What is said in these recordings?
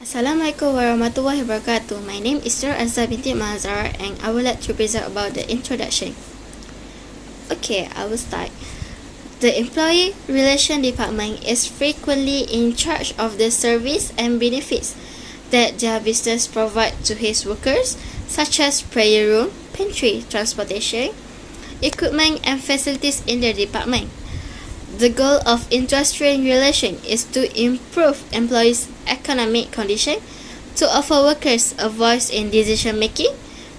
Assalamualaikum warahmatullahi wabarakatuh. My name is Nur Azhar binti Mazhar and I would like to present about the introduction. Okay, I will start. The Employee Relation Department is frequently in charge of the service and benefits that their business provide to his workers, such as prayer room, pantry, transportation, equipment and facilities in the department. The goal of industrial relation is to improve employees' economic condition, to offer workers a voice in decision making,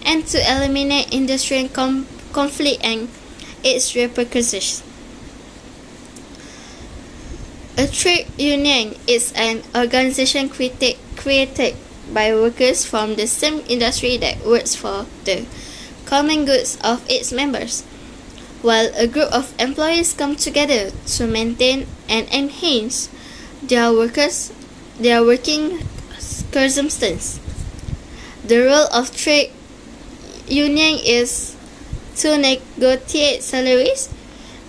and to eliminate industrial conflict and its repercussions. A trade union is an organization created by workers from the same industry that works for the common goods of its members, while a group of employees come together to maintain and enhance their working circumstances. The role of trade union is to negotiate salaries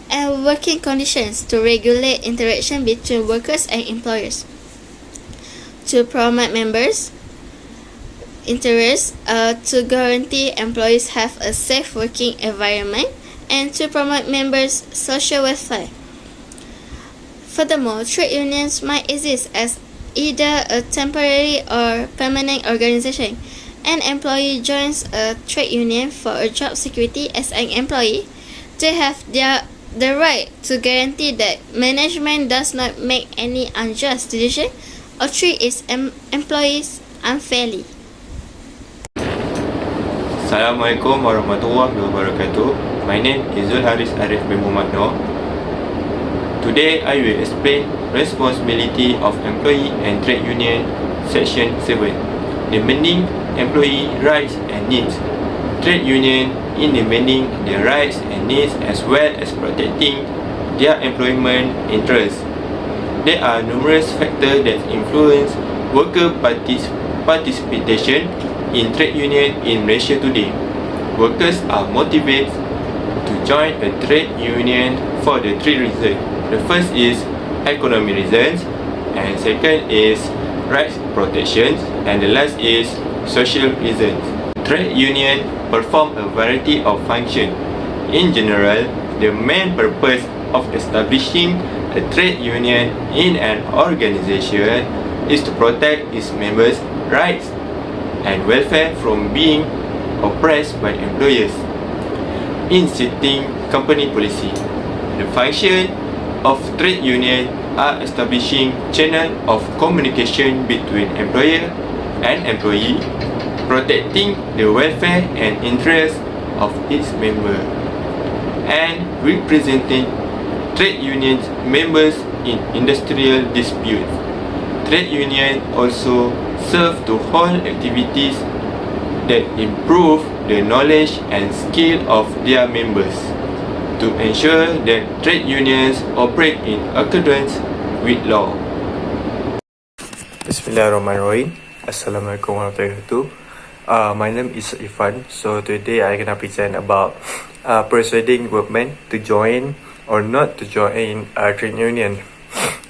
and working conditions, to regulate interaction between workers and employers, to promote members' interests, to guarantee employees have a safe working environment, and to promote members' social welfare. Furthermore, trade unions might exist as either a temporary or permanent organization. An employee joins a trade union for a job security as an employee. They have the right to guarantee that management does not make any unjust decision or treat its employees unfairly. Assalamualaikum warahmatullahi wabarakatuh. My name is Zul Haris Arif bin Muhammad Noor. Today I will explain responsibility of employee and trade union section 7, demanding employee rights and needs. Trade union in demanding their rights and needs as well as protecting their employment interests. There are numerous factors that influence worker participation in trade union in Malaysia today. Workers are motivated to join a trade union for the three reasons. The first is economic reasons, and second is rights protection, and the last is social reasons. Trade union perform a variety of functions. In general, the main purpose of establishing a trade union in an organization is to protect its members' rights and welfare from being oppressed by employers. In setting company policy, the function of trade union are establishing channel of communication between employer and employee, protecting the welfare and interests of its member, and representing trade unions members in industrial disputes. Trade union also serve to hold activities that improve the knowledge and skill of their members, to ensure that trade unions operate in accordance with law. Bismillahirrahmanirrahim. Assalamualaikum warahmatullahi wabarakatuh. My name is Ifan. So today I gonna present about persuading workmen to join or not to join a trade union.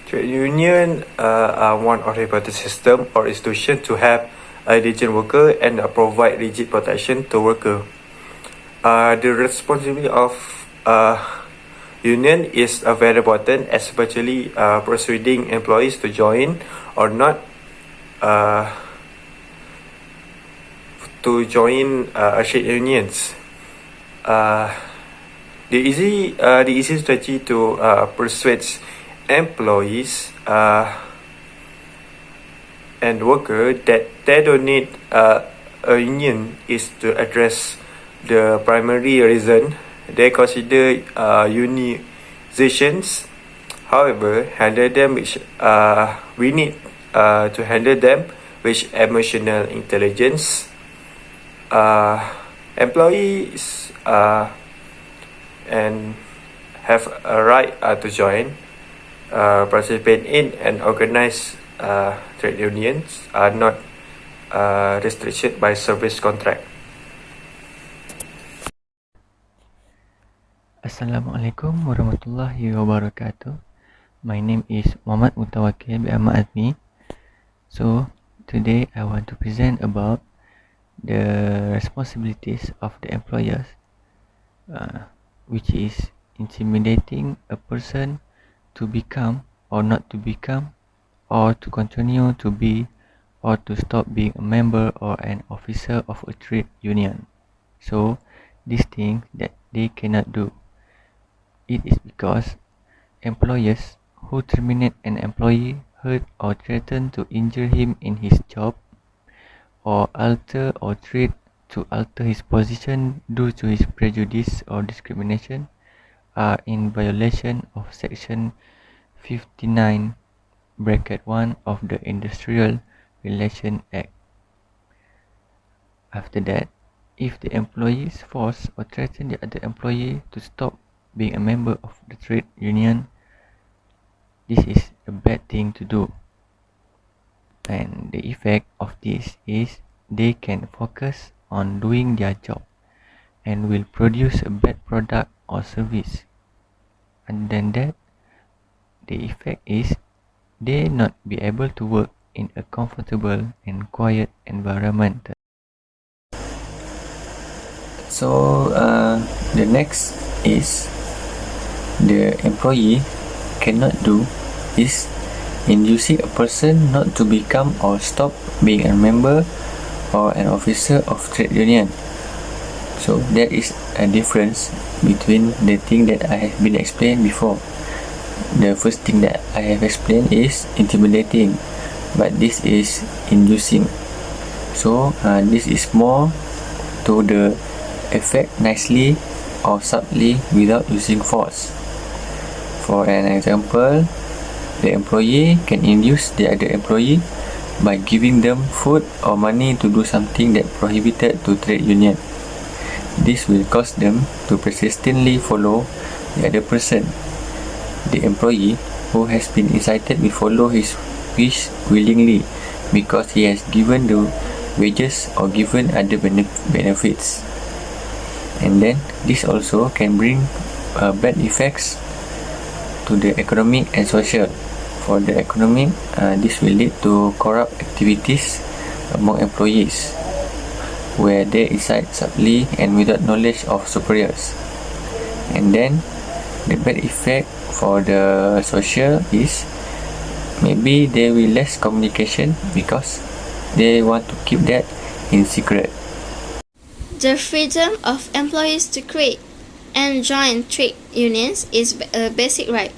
Trade union are one of the important system or institution to have a diligent worker and provide rigid protection to worker. The responsibility of union is very important, especially persuading employees to join or not to join trade unions. The easy strategy to persuade employees and worker that they don't need a union is to address the primary reason they consider unionizations. However, handle them which we need to handle them with emotional intelligence. Employees and have a right to join, participate in and organize trade unions are not restricted by service contract. Assalamualaikum warahmatullahi wabarakatuh. My name is Muhammad Mutawakil bin Ahmad Azmi. So, Today I want to present about the responsibilities of the employers, which is intimidating a person to become or not to become, or to continue to be, or to stop being a member or an officer of a trade union. So, these things that they cannot do. It is because employers who terminate an employee, hurt or threaten to injure him in his job, or alter or threat to alter his position due to his prejudice or discrimination, are in violation of Section 59 bracket 1 of the Industrial Relations Act. After that, if the employees force or threaten the other employee to stop being a member of the trade union, this is a bad thing to do. And the effect of this is they can focus on doing their job and will produce a bad product or service. And then that, the effect is they not be able to work in a comfortable and quiet environment. So the next is the employee cannot do is inducing a person not to become or stop being a member or an officer of trade union. So there is a difference between the thing that I have been explained before. The first thing that I have explained is intimidating, but this is inducing. So this is more to the effect nicely or subtly without using force. For an example, the employee can induce the other employee by giving them food or money to do something that prohibited to trade union. This will cause them to persistently follow the other person. The employee who has been incited will follow his wish willingly because he has given the wages or given other benefits. And then this also can bring bad effects to the economic and social. For the economic, this will lead to corrupt activities among employees, where they incite subtly and without knowledge of superiors. And then the bad effect for the social is maybe there will less communication because they want to keep that in secret. The freedom of employees to create and join trade unions is a basic right.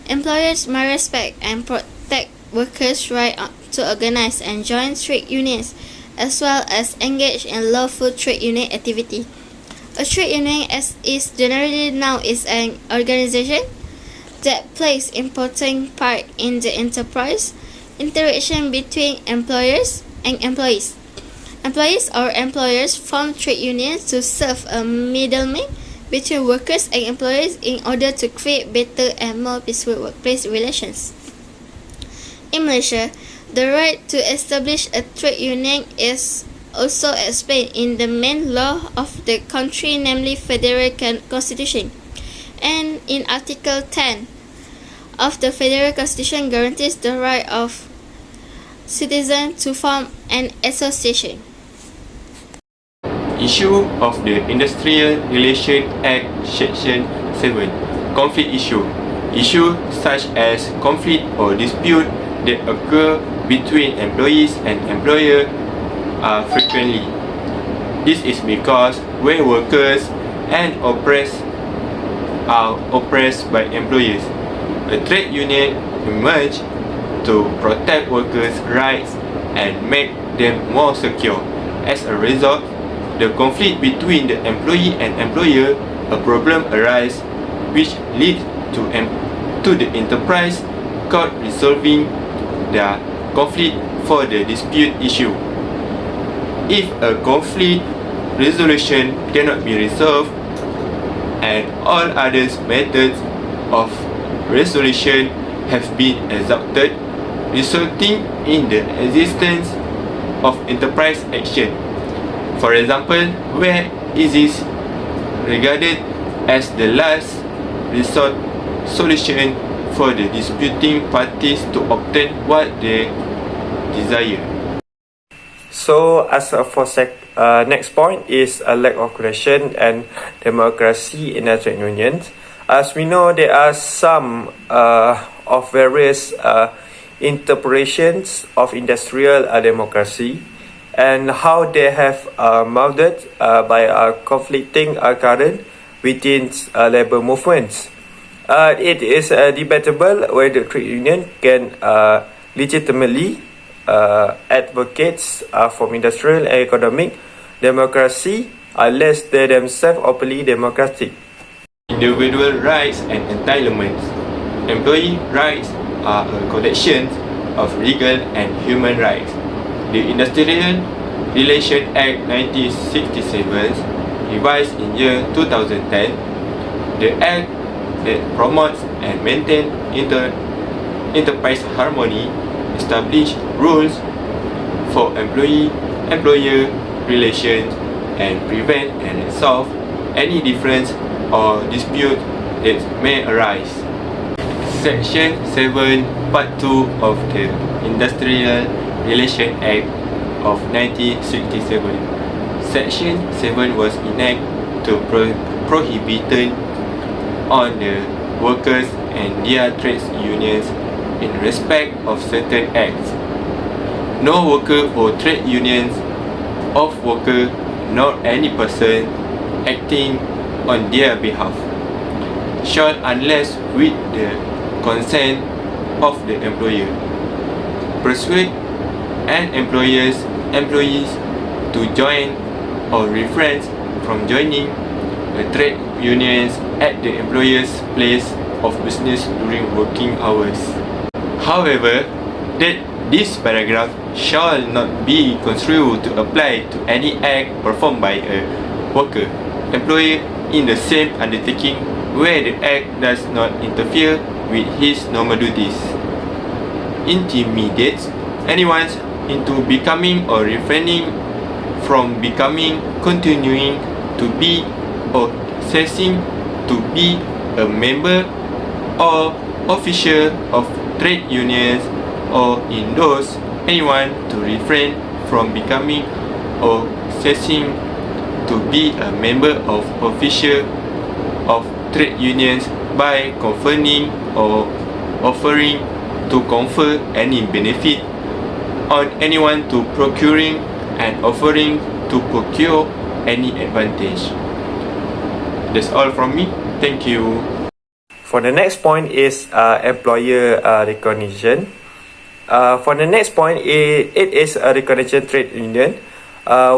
Employers must respect and protect workers' right to organize and join trade unions, as well as engage in lawful trade union activity. A trade union, as is generally known, is an organization that plays important part in the enterprise interaction between employers and employees. Employees or employers form trade unions to serve a middleman between workers and employers in order to create better and more peaceful workplace relations. In Malaysia, the right to establish a trade union is also explained in the main law of the country, namely Federal Constitution, and in Article 10 of the Federal Constitution guarantees the right of citizens to form an association. Issue of the Industrial Relations Act Section 7. Conflict issue. Issue such as conflict or dispute that occur between employees and employer are frequently. This is because when workers and oppressed are oppressed by employers, a trade union emerges to protect workers' rights and make them more secure. As a result, the conflict between the employee and employer, a problem arises which leads to the enterprise court resolving their conflict for the dispute issue. If a conflict resolution cannot be resolved and all other methods of resolution have been exhausted, resulting in the existence of enterprise action. For example, where it is regarded as the last resort solution for the disputing parties to obtain what they desire. So next point is a lack of cohesion and democracy in the trade unions. As we know, there are some of various interpretations of industrial democracy and how they have molded by conflicting current within labor movements. It is debatable whether trade union can legitimately advocates for industrial and economic democracy unless they themselves openly democratic. Individual rights and entitlements. Employee rights are a collection of legal and human rights. The Industrial Relations Act 1967, revised in year 2010, the act that promotes and maintains enterprise harmony, establish rules for employee-employer relations and prevent and resolve any difference or dispute that may arise. Section 7, Part 2 of the Industrial Relations Act of 1967. Section 7 was enacted to prohibit on the workers and their trade unions in respect of certain acts. No worker or trade unions of worker nor any person acting on their behalf shall, unless with the consent of the employer, persuade an employees to join or refrain from joining the trade unions at the employer's place of business during working hours. However, this paragraph shall not be construed to apply to any act performed by a worker, employee in the same undertaking where the act does not interfere with his normal duties. Intimidates anyone into becoming or refraining from becoming, continuing to be, or ceasing to be a member or official of trade unions, or endorse anyone to refrain from becoming or ceasing to be a member of official of trade unions by conferring or offering to confer any benefit on anyone, to procuring and offering to procure any advantage. That's all from me. Thank you. For the next point is employer recognition. For the next point, it is a recognition trade union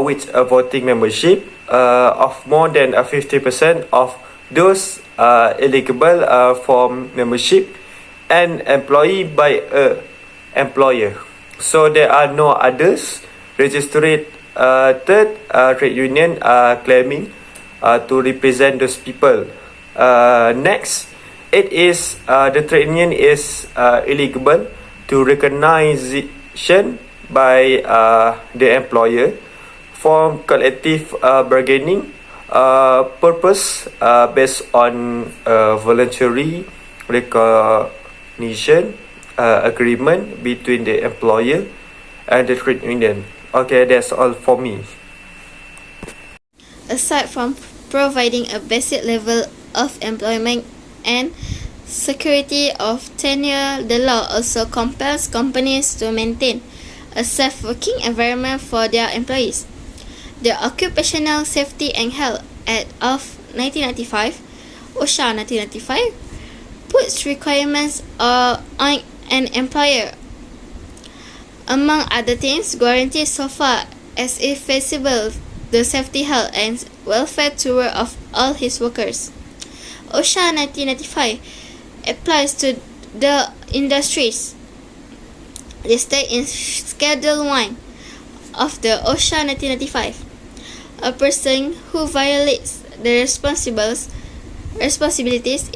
with a voting membership of more than 50% of those eligible for membership and employed by a employer. So there are no others registered third trade union claiming to represent those people. Next, it is the trade union is eligible to recognition by the employer for collective bargaining purpose based on voluntary recognition agreement between the employer and the trade union. Okay, that's all for me. Aside from providing a basic level of employment and security of tenure, the law also compels companies to maintain a safe working environment for their employees. The Occupational Safety and Health Act of 1995, OSHA 1995, puts requirements on an employer, among other things, guarantees so far as if feasible the safety, health and welfare tour of all his workers. OSHA 1995 applies to the industries listed in Schedule 1 of the OSHA 1995. A person who violates the responsibilities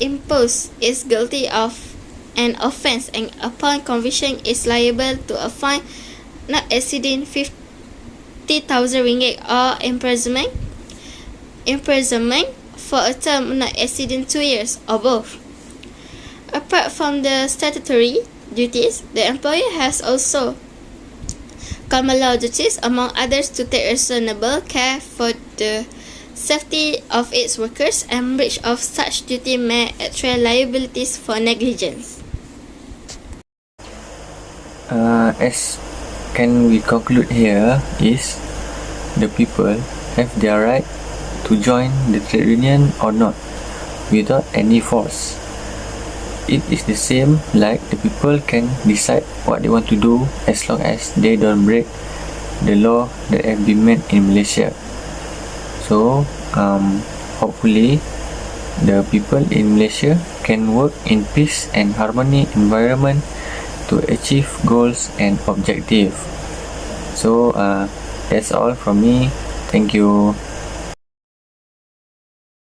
imposed is guilty of an offence and upon conviction is liable to a fine not exceeding 50,000 ringgit or imprisonment for a term not exceeding 2 years or both. Apart from the statutory duties, the employer has also common law duties, among others, to take reasonable care for the safety of its workers, and breach of such duty may actual liabilities for negligence. As can we conclude here is the people have their right to join the trade union or not without any force. It is the same like the people can decide what they want to do as long as they don't break the law that have been made in Malaysia. So hopefully the people in Malaysia can work in peace and harmony environment to achieve goals and objectives. So that's all from me. Thank you.